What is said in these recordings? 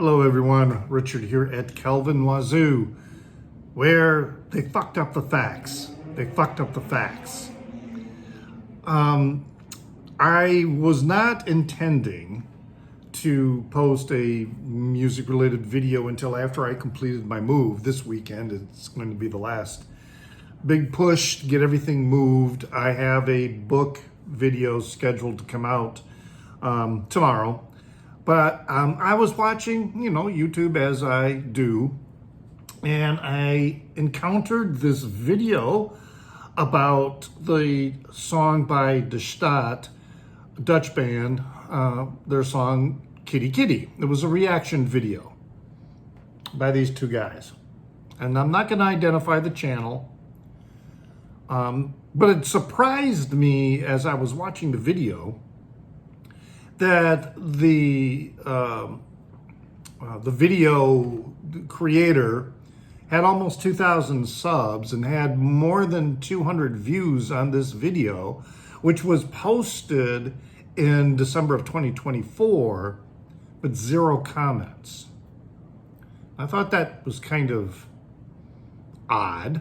Hello everyone, Richard here at Calvin Wazoo, where they fucked up the facts. They fucked up the facts. I was not intending to post a music-related video until after I completed my move this weekend. It's going to be the last big push to get everything moved. I have a book video scheduled to come out tomorrow. But I was watching, YouTube as I do, and I encountered this video about the song by the Staat, a Dutch band, their song Kitty Kitty. It was a reaction video by these two guys. And I'm not going to identify the channel, but it surprised me as I was watching the video that the video creator had almost 2,000 subs and had more than 200 views on this video, which was posted in December of 2024, with 0 comments. I thought that was kind of odd.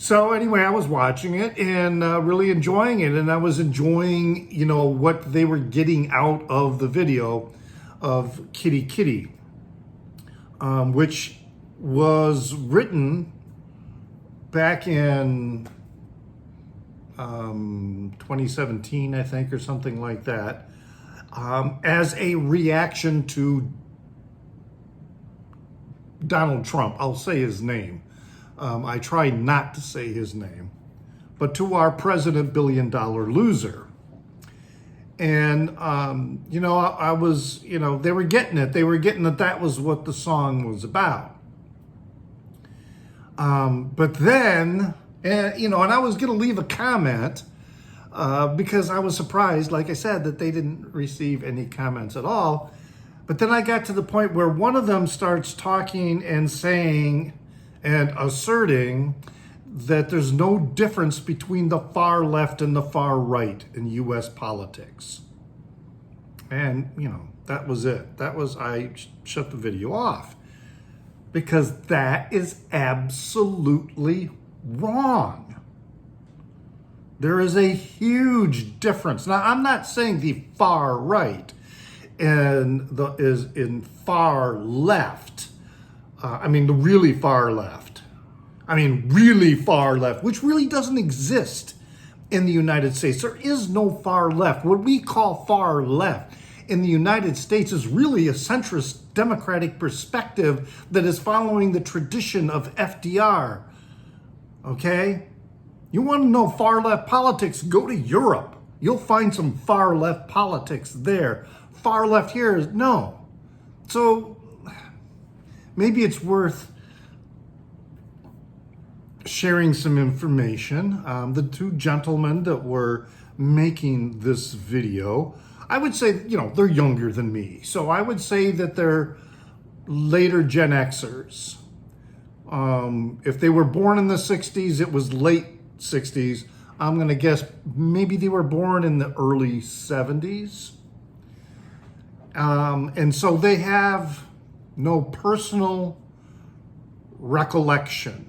So anyway, I was watching it and really enjoying it, and I was enjoying, what they were getting out of the video of Kitty Kitty, which was written back in 2017, I think, or something like that, as a reaction to Donald Trump. I'll say his name. I try not to say his name, but to our president billion-dollar loser. And, I was, they were getting it. They were getting that was what the song was about. But then, and I was going to leave a comment because I was surprised, like I said, that they didn't receive any comments at all. But then I got to the point where one of them starts talking and saying and asserting that there's no difference between the far left and the far right in U.S. politics. And, that was it. I shut the video off because that is absolutely wrong. There is a huge difference. Now, I'm not saying the far right is in far left. The really far left. Really far left, which really doesn't exist in the United States. There is no far left. What we call far left in the United States is really a centrist democratic perspective that is following the tradition of FDR. Okay? You want to know far left politics? Go to Europe. You'll find some far left politics there. Far left here is no. So maybe it's worth sharing some information. The two gentlemen that were making this video, I would say, they're younger than me. So I would say that they're later Gen Xers. If they were born in the 60s, it was late 60s. I'm going to guess maybe they were born in the early 70s. And so they have no personal recollection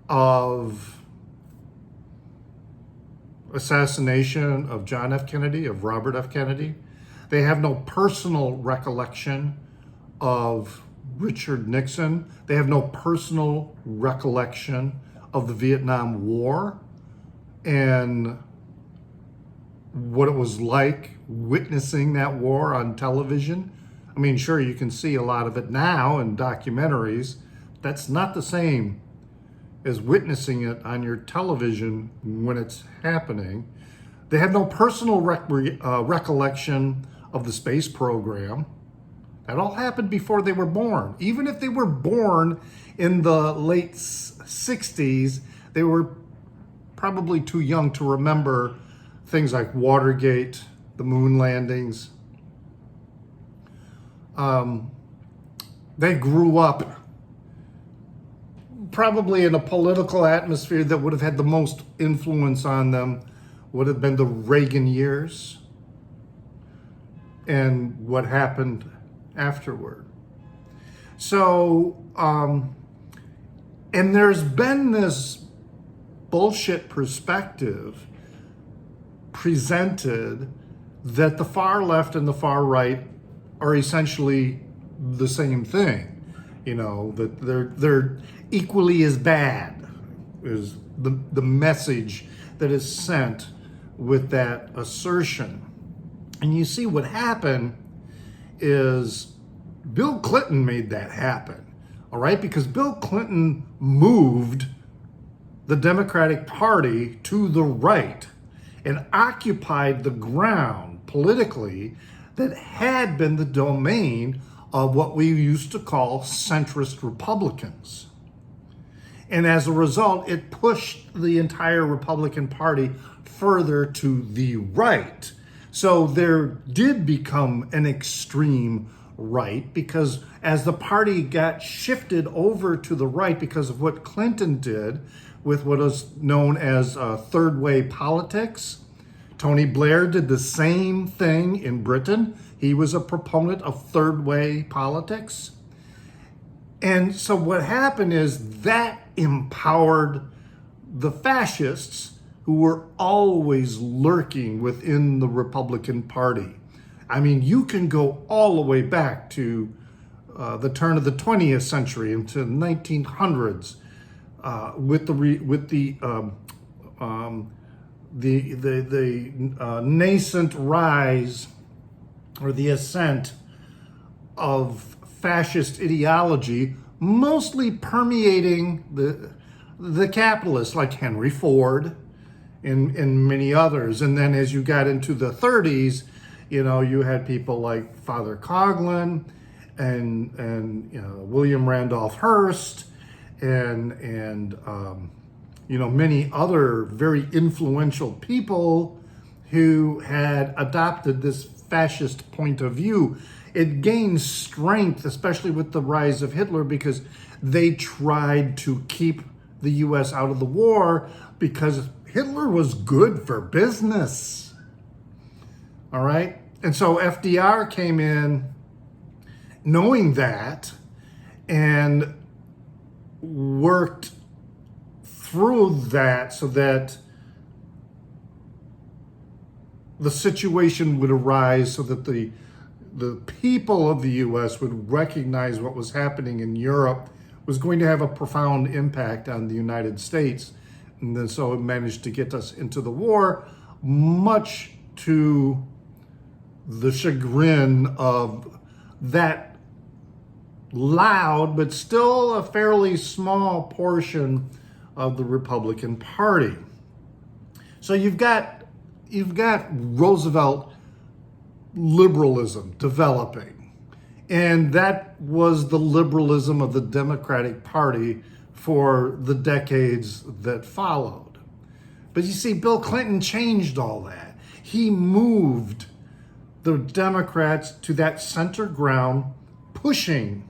of assassination of John F. Kennedy, of Robert F. Kennedy. They have no personal recollection of Richard Nixon. They have no personal recollection of the Vietnam War and what it was like witnessing that war on television. Sure, you can see a lot of it now in documentaries. That's not the same as witnessing it on your television when it's happening. They have no personal recollection of the space program. That all happened before they were born. Even if they were born in the late 60s, they were probably too young to remember things like Watergate, the moon landings. They grew up probably in a political atmosphere that would have had the most influence on them would have been the Reagan years. and what happened afterward. So, and there's been this bullshit perspective presented that the far left and the far right are essentially the same thing. You know, that they're equally as bad, is the message that is sent with that assertion. And you see what happened is Bill Clinton made that happen, all right? Because Bill Clinton moved the Democratic Party to the right and occupied the ground politically that had been the domain of what we used to call centrist Republicans. And as a result, it pushed the entire Republican Party further to the right. So there did become an extreme right, because as the party got shifted over to the right because of what Clinton did with what is known as third way politics. Tony Blair did the same thing in Britain. He was a proponent of third way politics. And so what happened is that empowered the fascists who were always lurking within the Republican Party. I mean, you can go all the way back to the turn of the 20th century into the 1900s with the nascent rise or the ascent of fascist ideology, mostly permeating the capitalists like Henry Ford and many others. And then as you got into the 30s, you know, you had people like Father Coughlin and you know, William Randolph Hearst and you know, many other very influential people who had adopted this fascist point of view. It gained strength, especially with the rise of Hitler, because they tried to keep the US out of the war because Hitler was good for business. All right? And so FDR came in knowing that and worked through that so that the situation would arise so that the people of the US would recognize what was happening in Europe was going to have a profound impact on the United States. And then so it managed to get us into the war, much to the chagrin of that loud, but still a fairly small portion of the Republican Party. So you've got Roosevelt liberalism developing, and that was the liberalism of the Democratic Party for the decades that followed. But you see, Bill Clinton changed all that. He moved the Democrats to that center ground, pushing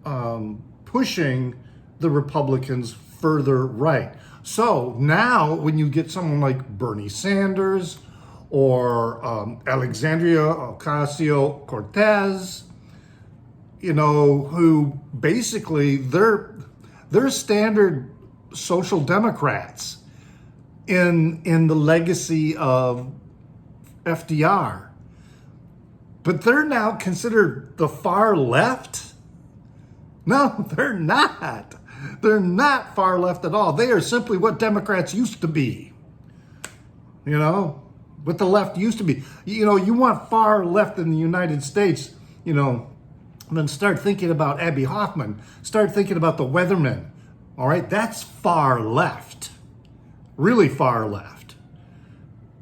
the Republicans further right. So now when you get someone like Bernie Sanders or Alexandria Ocasio-Cortez, you know, who basically they're standard social democrats in the legacy of FDR. But they're now considered the far left? No, they're not. They're not far left at all. They are simply what Democrats used to be. You know, what the left used to be. You know, you want far left in the United States, you know, then start thinking about Abby Hoffman. Start thinking about the Weathermen. All right, that's far left. Really far left.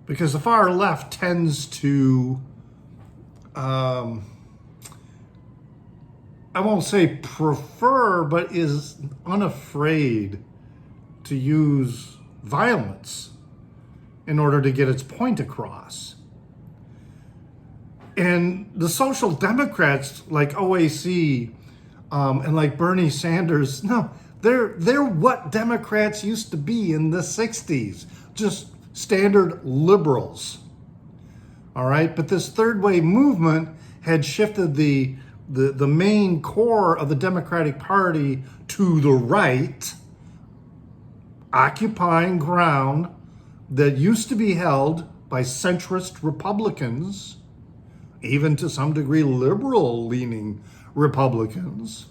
Because the far left tends to, I won't say prefer, but is unafraid to use violence in order to get its point across. And the social democrats like OAC and like Bernie Sanders, no, they're what Democrats used to be in the 60s, just standard liberals. All right, but this third wave movement had shifted the main core of the Democratic Party to the right, occupying ground that used to be held by centrist Republicans, even to some degree liberal-leaning Republicans.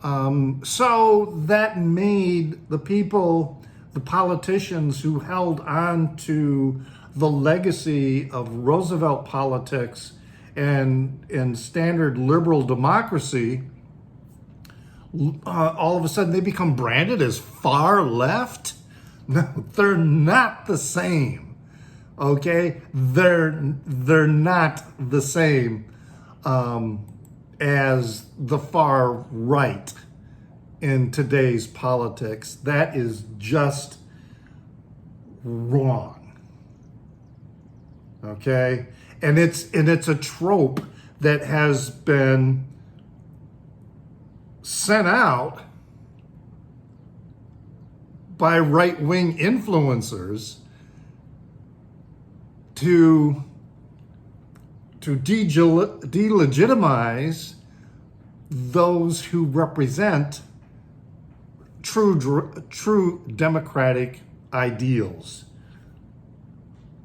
So that made the people, the politicians who held on to the legacy of Roosevelt politics and standard liberal democracy, all of a sudden they become branded as far left. No, they're not the same. Okay, they're not the same as the far right in today's politics. That is just wrong. Okay, and it's a trope that has been sent out by right-wing influencers to delegitimize those who represent true democratic ideals.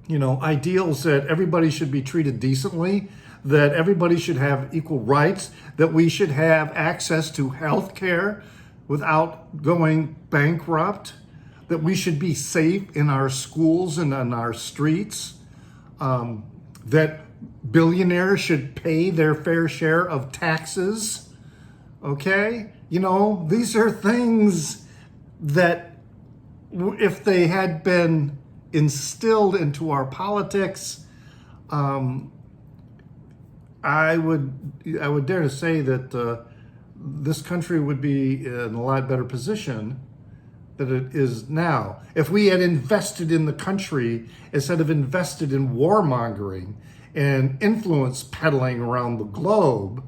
You know, ideals that everybody should be treated decently, that everybody should have equal rights, that we should have access to health care without going bankrupt, that we should be safe in our schools and on our streets, that billionaires should pay their fair share of taxes. Okay? You know, these are things that if they had been instilled into our politics, I would dare to say that this country would be in a lot better position than it is now. If we had invested in the country instead of invested in warmongering and influence peddling around the globe,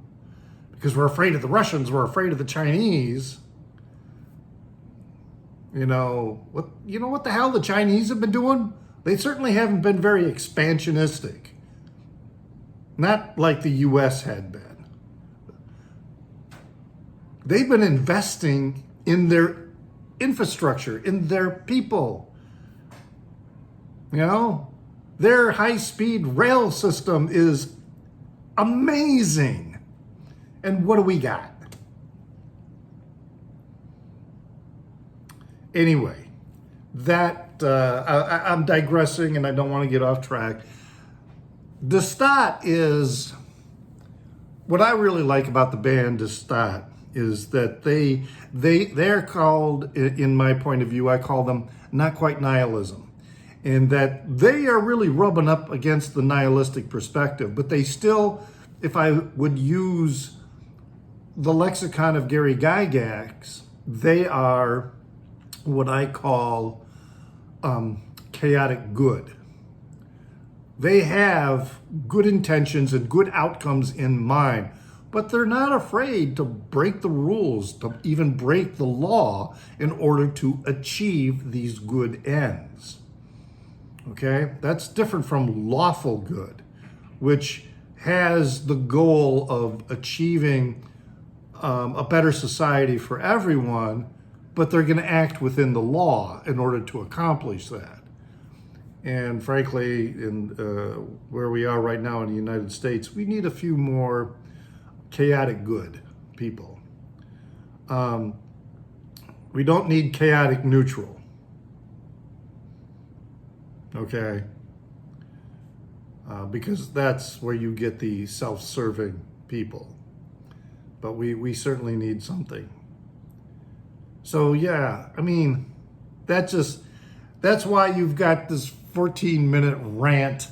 because we're afraid of the Russians, we're afraid of the Chinese. You know what the hell the Chinese have been doing? They certainly haven't been very expansionistic. Not like the US had been. They've been investing in their infrastructure, in their people. You know, their high-speed rail system is amazing. And what do we got? Anyway, I'm digressing and I don't want to get off track. The Staat is, what I really like about the band The Staat is that they're called, in my point of view, I call them not quite nihilism, in that they are really rubbing up against the nihilistic perspective, but they still, if I would use the lexicon of Gary Gygax, they are what I call chaotic good. They have good intentions and good outcomes in mind, but they're not afraid to break the rules, to even break the law in order to achieve these good ends. Okay? That's different from lawful good, which has the goal of achieving a better society for everyone, but they're going to act within the law in order to accomplish that. And frankly, in where we are right now in the United States, we need a few more chaotic good people. We don't need chaotic neutral. Okay? Because that's where you get the self-serving people. But we certainly need something. So yeah, I mean, that's why you've got this 14-minute rant,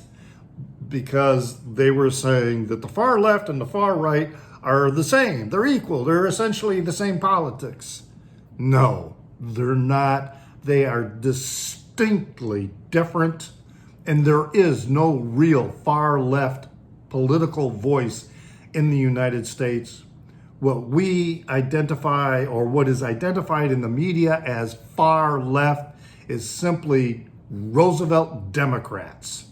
because they were saying that the far left and the far right are the same. They're equal. They're essentially the same politics. No, they're not. They are distinctly different, and there is no real far left political voice in the United States. What we identify, or what is identified in the media as far left, is simply Roosevelt Democrats.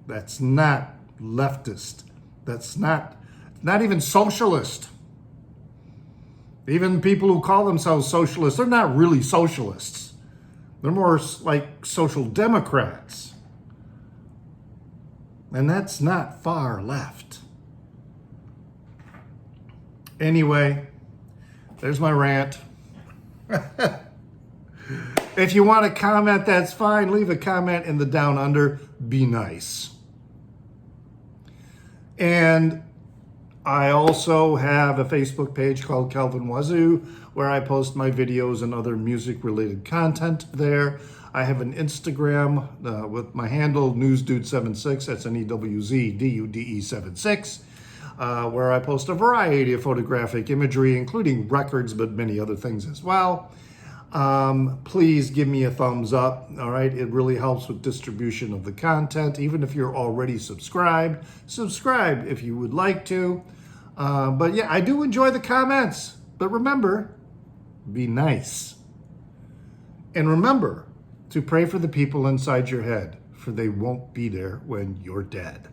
That's not leftist. That's not even socialist. Even people who call themselves socialists, they're not really socialists. They're more like social democrats. And that's not far left. Anyway, there's my rant. If you want to comment, that's fine. Leave a comment in the down under. Be nice. And I also have a Facebook page called Calvin Wazoo, where I post my videos and other music-related content there. I have an Instagram with my handle, NewsDude76, that's NEWZDUDE76, where I post a variety of photographic imagery, including records, but many other things as well. Please give me a thumbs up, all right? It really helps with distribution of the content. Even if you're already subscribed, subscribe if you would like to. But yeah, I do enjoy the comments. But remember, be nice. And remember to pray for the people inside your head, for they won't be there when you're dead.